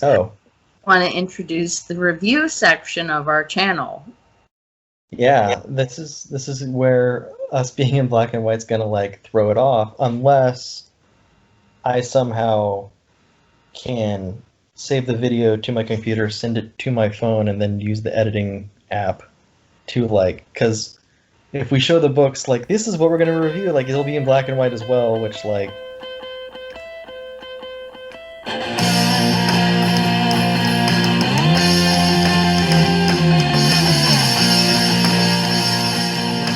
Oh. Want to introduce the review section of our channel. Yeah, this is where us being in black and white's gonna like throw it off, unless I somehow can save the video to my computer, send it to my phone, and then use the editing app to like, because if we show the books like this is what we're gonna review, like it'll be in black and white as well, which like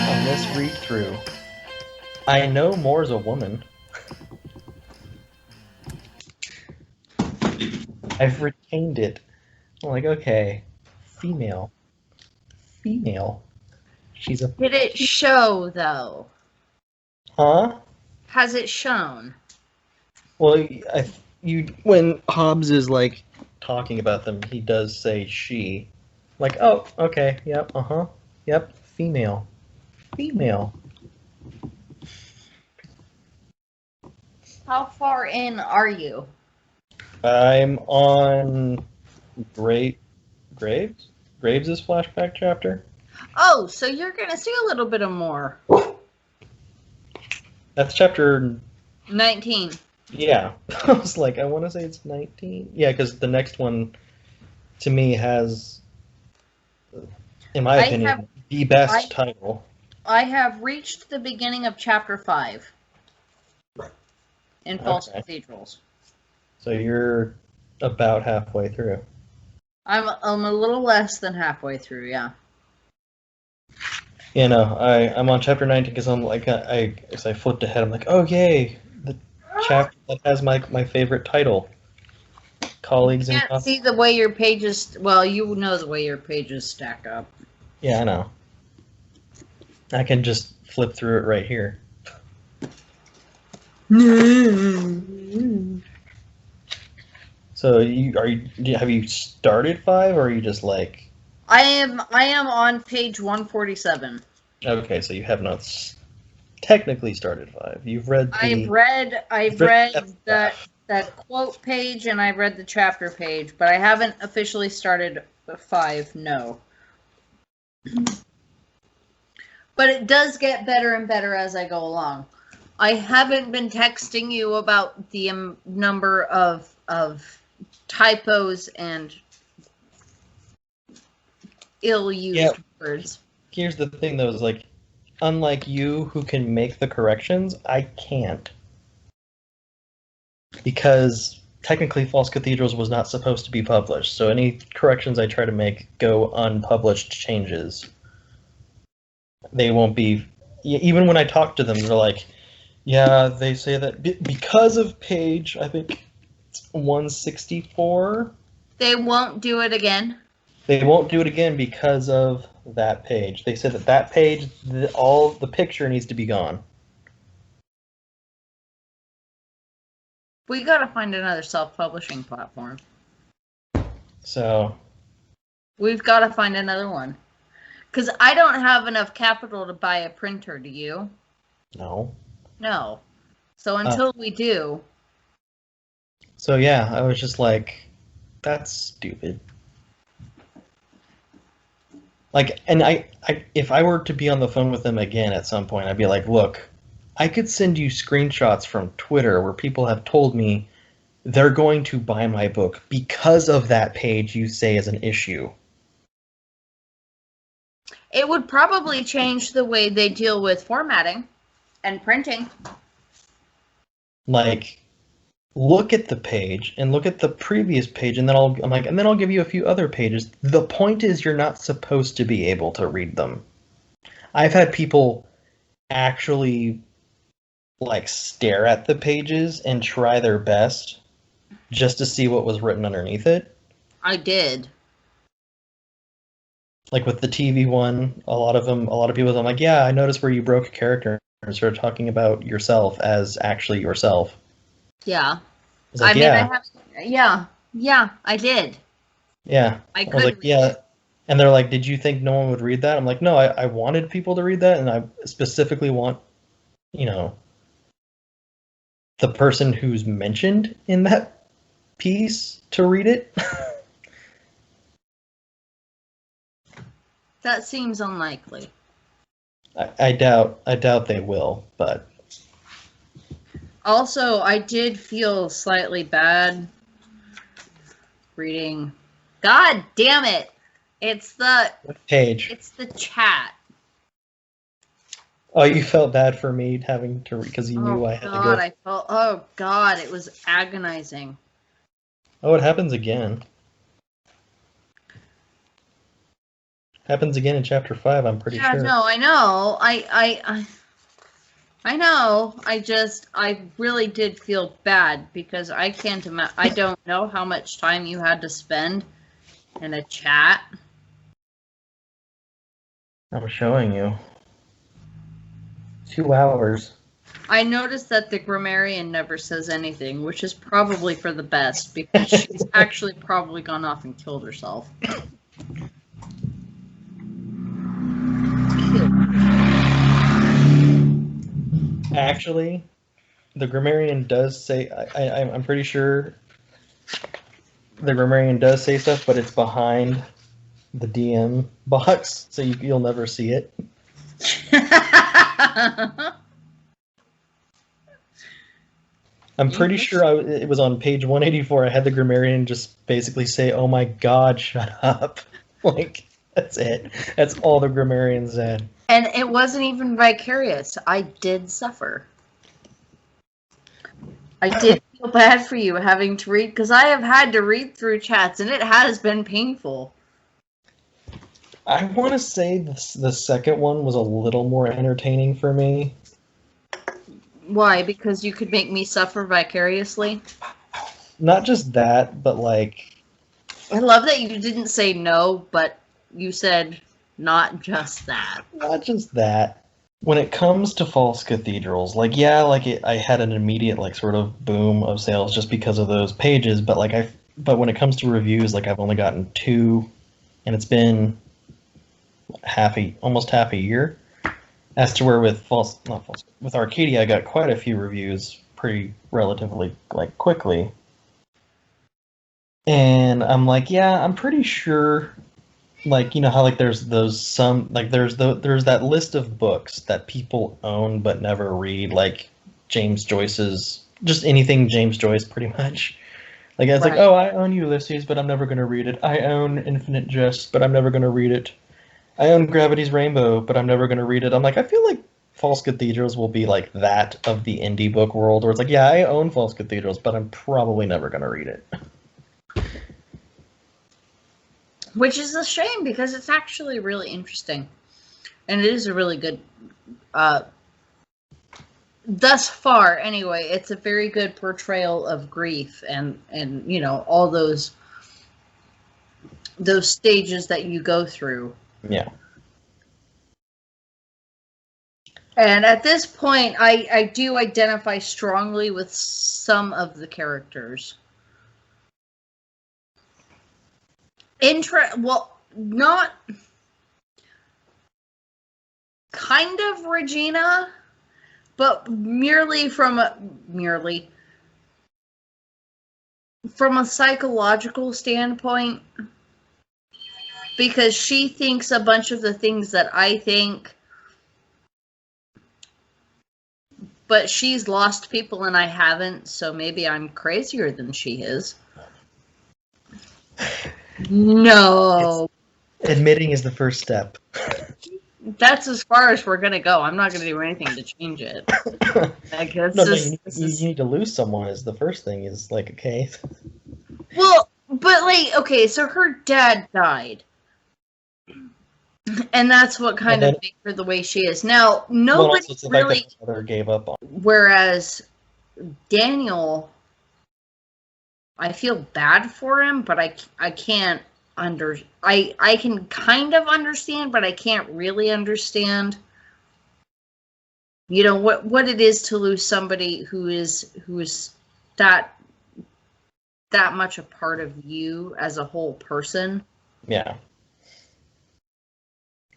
on this read through, I know Moore's a woman. I've retained it. I'm like, okay, female. She's a. Did it show, though? Huh? Has it shown? Well, when Hobbes is like talking about them, he does say she. Like, oh, okay, yep, yep, female. How far in are you? I'm on Graves' flashback chapter. Oh, so you're gonna see a little bit of more. That's chapter 19. Yeah. I was like, I want to say it's 19. Yeah, because the next one, to me, has, in my opinion, the best title. I have reached the beginning of chapter 5 in False Cathedrals. So you're about halfway through. I'm a little less than halfway through, yeah. You know, I'm on chapter 19 because I'm like, as I flipped ahead, I'm like, oh yay, the chapter that has my favorite title. Colleagues and can't see the way your pages, well, you know the way your pages stack up. Yeah, I know. I can just flip through it right here. So have you started 5, or are you just like? I am on page 147. Okay, so you have not technically started 5. You've read the. I've read that quote page, and I've read the chapter page, but I haven't officially started 5. No. But it does get better and better as I go along. I haven't been texting you about the number of typos and ill-used words. Here's the thing, though, is like, unlike you who can make the corrections, I can't. Because technically False Cathedrals was not supposed to be published, so any corrections I try to make go unpublished changes. They won't be... Even when I talk to them, they're like, yeah, they say that because of page, I think it's 164. They won't do it again? They won't do it again because of that page. They said that page, all the picture needs to be gone. We gotta find another self-publishing platform. So... We've gotta find another one. Because I don't have enough capital to buy a printer, do you? No. No. So until we do... So yeah, I was just like, that's stupid. Like, and I if I were to be on the phone with them again at some point, I'd be like, look, I could send you screenshots from Twitter where people have told me they're going to buy my book because of that page you say is an issue. It would probably change the way they deal with formatting and printing. Like, look at the page and look at the previous page, and then I'll give you a few other pages. The point is, you're not supposed to be able to read them. I've had people actually like stare at the pages and try their best just to see what was written underneath it. I did. Like with the TV one, a lot of people, I'm like, yeah, I noticed where you broke a character and started talking about yourself as actually yourself. Yeah. Like, yeah, I did. Yeah. I was like, yeah. And they're like, did you think no one would read that? I'm like, no, I wanted people to read that, and I specifically want, the person who's mentioned in that piece to read it. That seems unlikely. I doubt they will, but Also, I did feel slightly bad reading. God damn it! It's the page. It's the chat. Oh, you felt bad for me having to because you knew I had to go. Oh God, it was agonizing. Oh, it happens again. Happens again in chapter 5. I'm pretty sure. No, I know. I know. I really did feel bad because I can't imagine. I don't know how much time you had to spend in a chat. I'm showing you. 2 hours. I noticed that the grammarian never says anything, which is probably for the best because she's actually probably gone off and killed herself. Actually, the grammarian does say. I'm pretty sure the grammarian does say stuff, but it's behind the DM box, so you'll never see it. I'm pretty sure it was on page 184. I had the grammarian just basically say, "Oh my God, shut up!" Like that's it. That's all the grammarian said. And it wasn't even vicarious. I did suffer. I did feel bad for you having to read, because I have had to read through chats, and it has been painful. I want to say the second one was a little more entertaining for me. Why? Because you could make me suffer vicariously? Not just that, but like... I love that you didn't say no, but you said not just that. Not just that. When it comes to false cathedrals, like, yeah, like I had an immediate like sort of boom of sales just because of those pages, but like but when it comes to reviews, like I've only gotten 2, and it's been almost half a year. As to where with with Arcadia, I got quite a few reviews pretty relatively like quickly. And I'm like, yeah, I'm pretty sure, like, you know how like there's those some like there's that list of books that people own but never read, like James Joyce's, just anything James Joyce pretty much. Like it's like, oh, I own Ulysses, but I'm never gonna read it. I own Infinite Jest, but I'm never gonna read it. I own Gravity's Rainbow, but I'm never gonna read it. I'm like, I feel like False Cathedrals will be like that of the indie book world, where it's like, yeah, I own False Cathedrals, but I'm probably never gonna read it. Which is a shame, because it's actually really interesting. And it is a really good, thus far anyway, it's a very good portrayal of grief and you know, all those stages that you go through. Yeah. And at this point, I do identify strongly with some of the characters. Well, not kind of Regina, but merely from a psychological standpoint, because she thinks a bunch of the things that I think, but she's lost people and I haven't, so maybe I'm crazier than she is. No. Admitting is the first step. That's as far as we're going to go. I'm not going to do anything to change it. Like, you need to lose someone is the first thing, is like, okay. Well, but like, okay, so her dad died. And that's what kind of made her the way she is. Now, nobody really gave up on. Whereas Daniel, I feel bad for him, but I can't I can kind of understand, but I can't really understand, you know, what it is to lose somebody who is that much a part of you as a whole person. Yeah.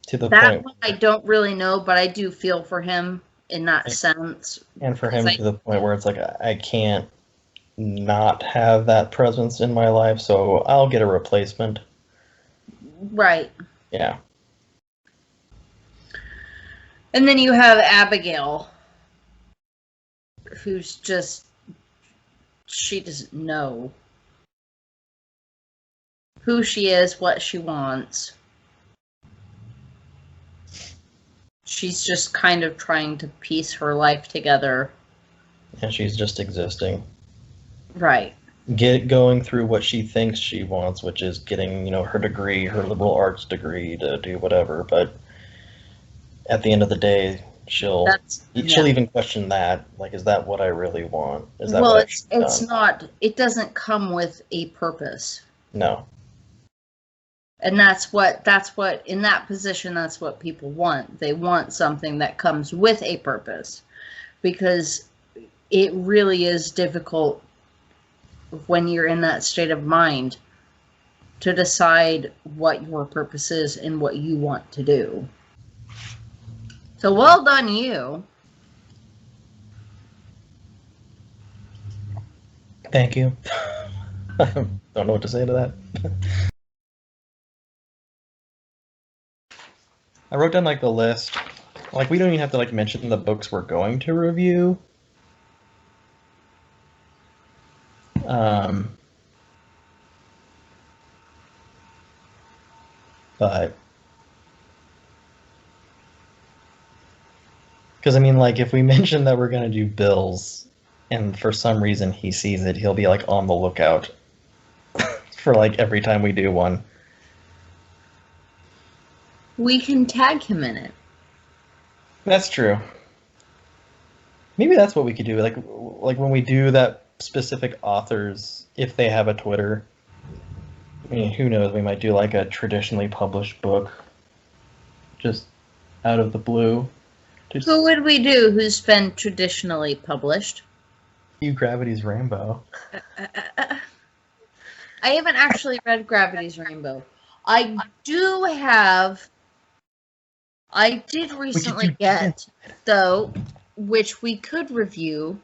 To the that point one I don't really know, but I do feel for him in that sense. And for him to the point where it's like, I can't not have that presence in my life, so I'll get a replacement. Right. Yeah. And then you have Abigail, who's just, she doesn't know who she is, what she wants. She's just kind of trying to piece her life together. And she's just existing. Right. Going through what she thinks she wants, which is getting, her degree, her liberal arts degree, to do whatever. But at the end of the day, she'll even question that. Like, is that what I really want? Is that what it's not. It doesn't come with a purpose. No. And that's what in that position, that's what people want. They want something that comes with a purpose, because it really is difficult when you're in that state of mind to decide what your purpose is and what you want to do. So well done, you. Thank you. I don't know what to say to that. I wrote down like the list. Like, we don't even have to like mention the books we're going to review. But because I mean, like, if we mention that we're gonna do Bills, and for some reason he sees it, he'll be like on the lookout for like every time we do one. We can tag him in it. That's true. Maybe that's what we could do. Like when we do that specific authors, if they have a Twitter. I mean, who knows? We might do like a traditionally published book, just out of the blue. Who would we do who's been traditionally published? Gravity's Rainbow. I haven't actually read Gravity's Rainbow. I did recently get, though, which we could review.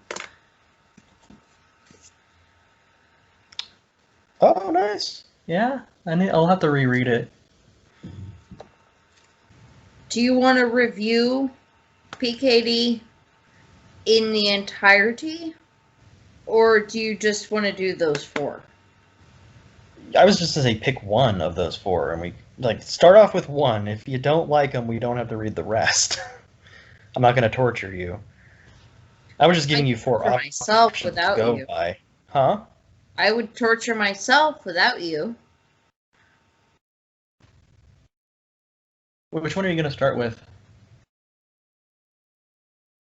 Oh, nice. Yeah, I'll have to reread it. Do you want to review PKD in the entirety, or do you just want to do those 4? I was just to say pick one of those 4, and we start off with one. If you don't like them, we don't have to read the rest. I'm not going to torture you. I was just giving you 4 options myself without to go you. by. Huh? I would torture myself without you. Which one are you going to start with?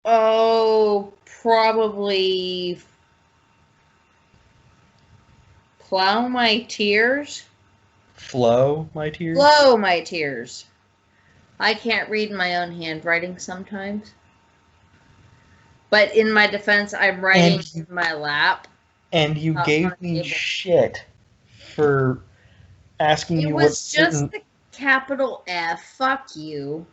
Oh, probably Plow My Tears. Flow My Tears? Flow My Tears. I can't read my own handwriting sometimes. But in my defense, I'm writing in my lap. And you gave me shit for asking you what It was just the capital F. Fuck you.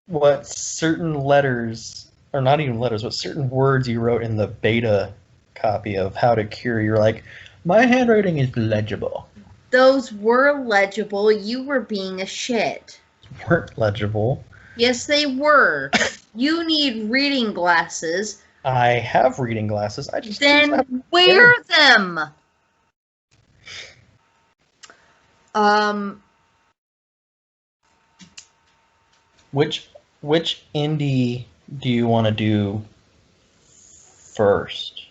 What certain letters, or not even letters, what certain words you wrote in the beta copy of How to Cure. You're like, my handwriting is legible. Those were legible. You were being a shit. Weren't legible. Yes, they were. You need reading glasses. I have reading glasses. I just then wear them. Which indie do you want to do first?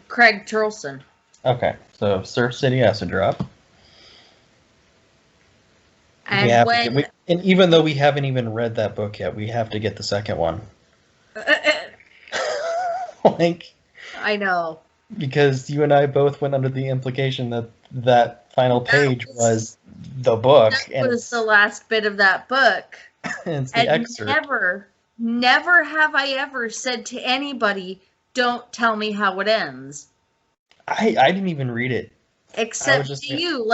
Craig Turleson. Okay, so Surf City Acid Drop. And and even though we haven't even read that book yet, we have to get the second one. I know. Because you and I both went under the implication that final page was the book. That was the last bit of that book. It's the excerpt. Never have I ever said to anybody, don't tell me how it ends. I didn't even read it. Except to you,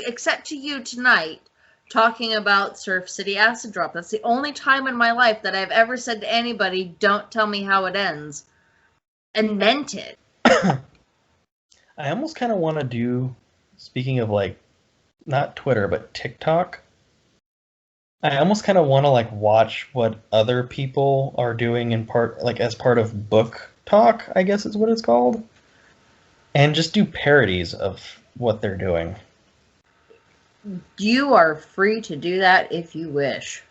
except to you tonight, talking about Surf City Acid Drop. That's the only time in my life that I've ever said to anybody, don't tell me how it ends. And meant it. I almost kind of want to do, speaking of like, not Twitter, but TikTok. I almost kind of want to like watch what other people are doing in part, like as part of book talk, I guess is what it's called, and just do parodies of what they're doing. You are free to do that if you wish.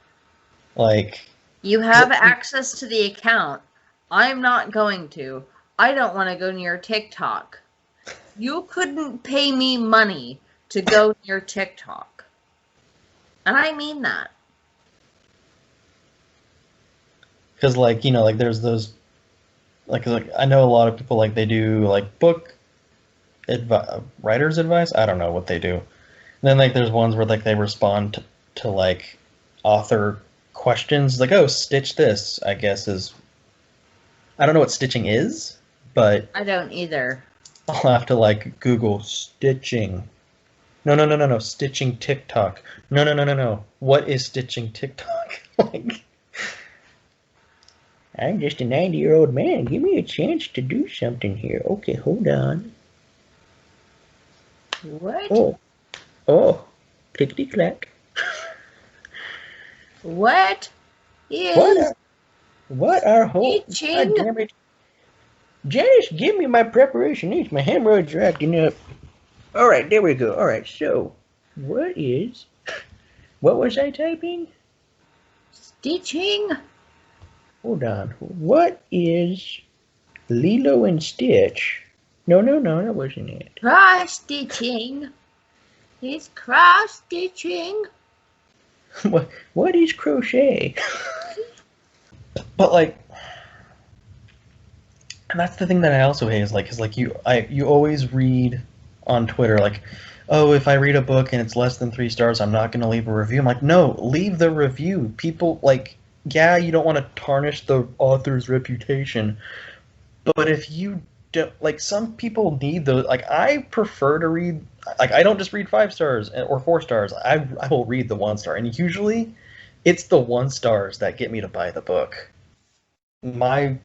Like, You have access to the account. I'm not going to. I don't want to go near TikTok. You couldn't pay me money to go near TikTok. And I mean that. because like like there's those like I know a lot of people like they do like book writer's advice. I don't know what they do. And then like there's ones where like they respond to like author questions like, oh, stitch this, I guess is, I don't know what stitching is, but I don't either. I'll have to like Google stitching. No, stitching TikTok. No. What is stitching TikTok? Like, I'm just a 90-year-old man. Give me a chance to do something here. Okay, hold on. What? Oh, clickety clack. What is What are stitching? God damn it. Janice, give me my preparation needs. My hemorrhoids are acting up. Alright, there we go. Alright, so, what was I typing? Stitching? Hold on. What is Lilo and Stitch? No, that wasn't it. Cross stitching. It's cross stitching. What is crochet? But like, and that's the thing that I also hate is like you always read on Twitter like, oh, if I read a book and it's less than 3 stars, I'm not going to leave a review. I'm like, no, leave the review. People like, yeah, you don't want to tarnish the author's reputation, but if you don't, like, some people need those. Like, I prefer to read. Like, I don't just read 5 stars or 4 stars. I will read the 1 star, and usually, it's the 1 stars that get me to buy the book. My,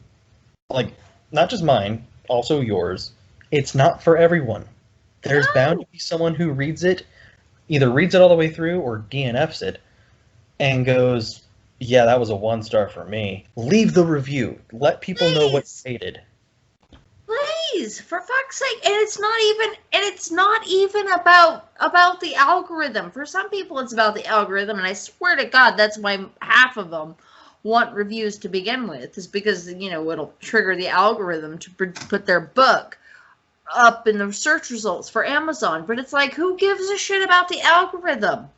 like, not just mine, also yours. It's not for everyone. There's bound to be someone who reads it, either reads it all the way through or DNFs it, and goes, yeah, that was a 1 star for me. Leave the review. Let people know what's hated. Please, for fuck's sake. And it's not even about the algorithm. For some people it's about the algorithm, and I swear to God that's why half of them want reviews to begin with, is because, it'll trigger the algorithm to put their book up in the search results for Amazon. But it's like, who gives a shit about the algorithm?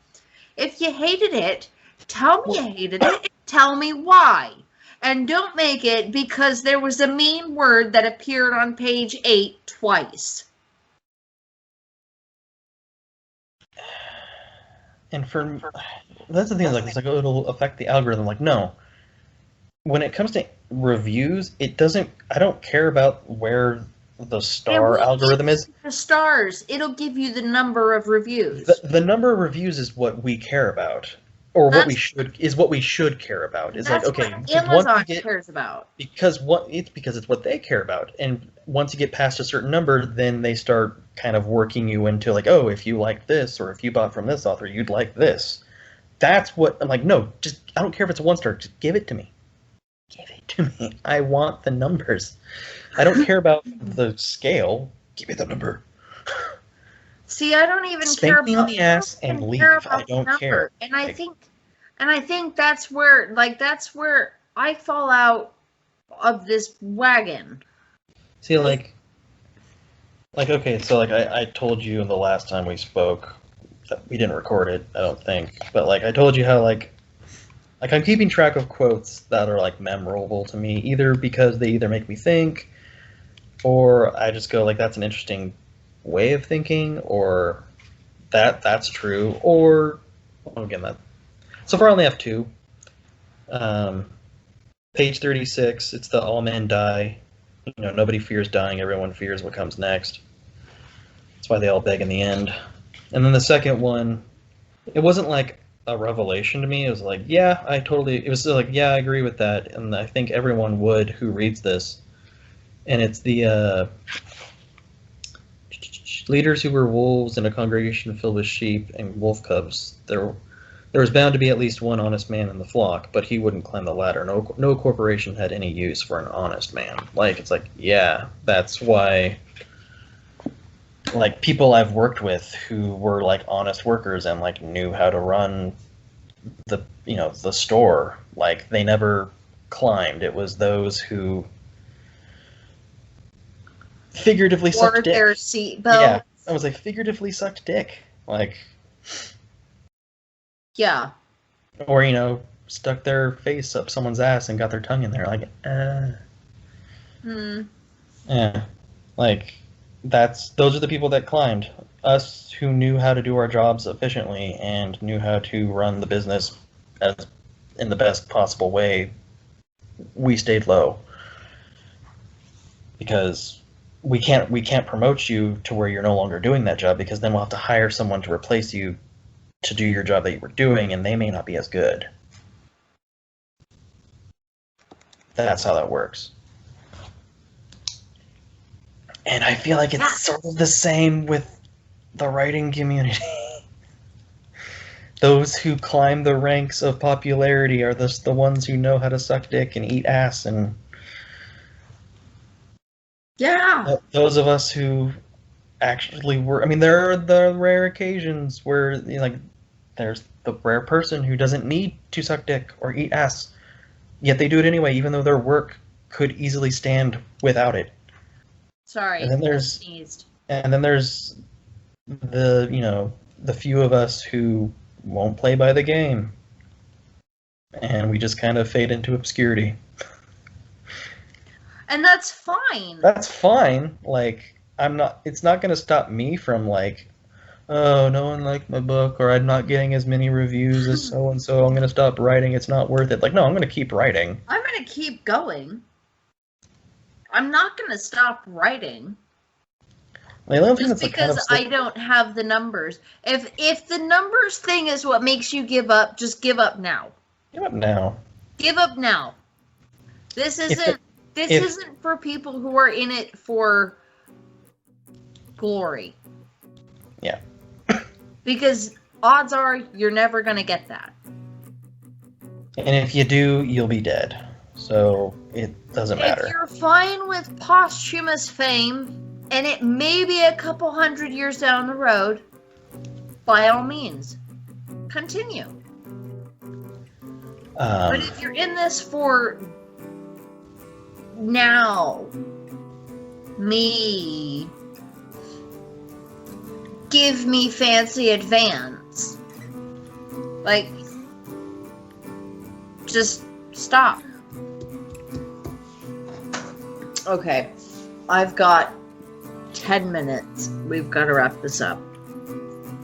If you hated it, tell me you hated it, and tell me why. And don't make it because there was a mean word that appeared on page 8 twice. And that's the thing, it's like it'll affect the algorithm. Like, no. When it comes to reviews, I don't care about where the star algorithm is. The stars. It'll give you the number of reviews. The number of reviews is what we care about. Or what we should care about. Is like, okay, what Amazon cares about. Because it's what they care about. And once you get past a certain number, then they start kind of working you into like, oh, if you like this, or if you bought from this author, you'd like this. That's what I'm like, no, just, I don't care if it's a 1 star, just give it to me. Give it to me. I want the numbers. I don't care about the scale. Give me the number. See, I don't even Spank care me on the ass and leave. I don't care. And I think that's where I fall out of this wagon. See, like okay, so like I told you the last time we spoke, we didn't record it, I don't think, but like I told you how like I'm keeping track of quotes that are like memorable to me, either because they either make me think, or I just go like, that's an interesting way of thinking, or that's true, or again, that so far I only have 2. Page 36, it's the all men die. Nobody fears dying, everyone fears what comes next. That's why they all beg in the end. And then the second one, it wasn't like a revelation to me. It was like, yeah, it was like, yeah, I agree with that, and I think everyone would who reads this. And it's the leaders who were wolves in a congregation filled with sheep and wolf cubs. There was bound to be at least one honest man in the flock, but he wouldn't climb the ladder. No corporation had any use for an honest man. Like, it's like, yeah, that's why, like, people I've worked with who were, like, honest workers and, like, knew how to run the, the store, like, they never climbed. It was those who figuratively sucked dick. Their seatbelt. Yeah, I was like, figuratively sucked dick. Like, yeah. Or, stuck their face up someone's ass and got their tongue in there. Like, Yeah. Like, those are the people that climbed. Us who knew how to do our jobs efficiently and knew how to run the business in the best possible way, we stayed low. Because we can't promote you to where you're no longer doing that job, because then we'll have to hire someone to replace you to do your job that you were doing, and they may not be as good. That's how that works. And I feel like it's sort of the same with the writing community. Those who climb the ranks of popularity are the ones who know how to suck dick and eat ass, and yeah, those of us who actually were. I mean, there are the rare occasions where, like, there's the rare person who doesn't need to suck dick or eat ass, yet they do it anyway, even though their work could easily stand without it. Sorry. And then there's the few of us who won't play by the game, and we just kind of fade into obscurity. And that's fine. That's fine. Like, it's not going to stop me from, like, oh, no one liked my book, or I'm not getting as many reviews as so-and-so, I'm going to stop writing, it's not worth it. Like, no, I'm going to keep writing. I'm going to keep going. I'm not going to stop writing. Just because I don't have the numbers. If the numbers thing is what makes you give up, just give up now. Give up now. Give up now. This isn't for people who are in it for glory. Yeah. Because odds are you're never going to get that. And if you do, you'll be dead. So it doesn't matter. If you're fine with posthumous fame, and it may be a couple 100 years down the road, by all means, continue. But if you're in this for now, me, give me fancy advance, like, just stop. Okay, I've got 10 minutes. We've got to wrap this up.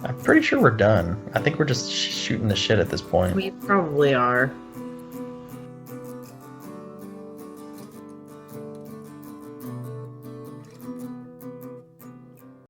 I'm pretty sure we're done. I think we're just shooting the shit at this point. We probably are.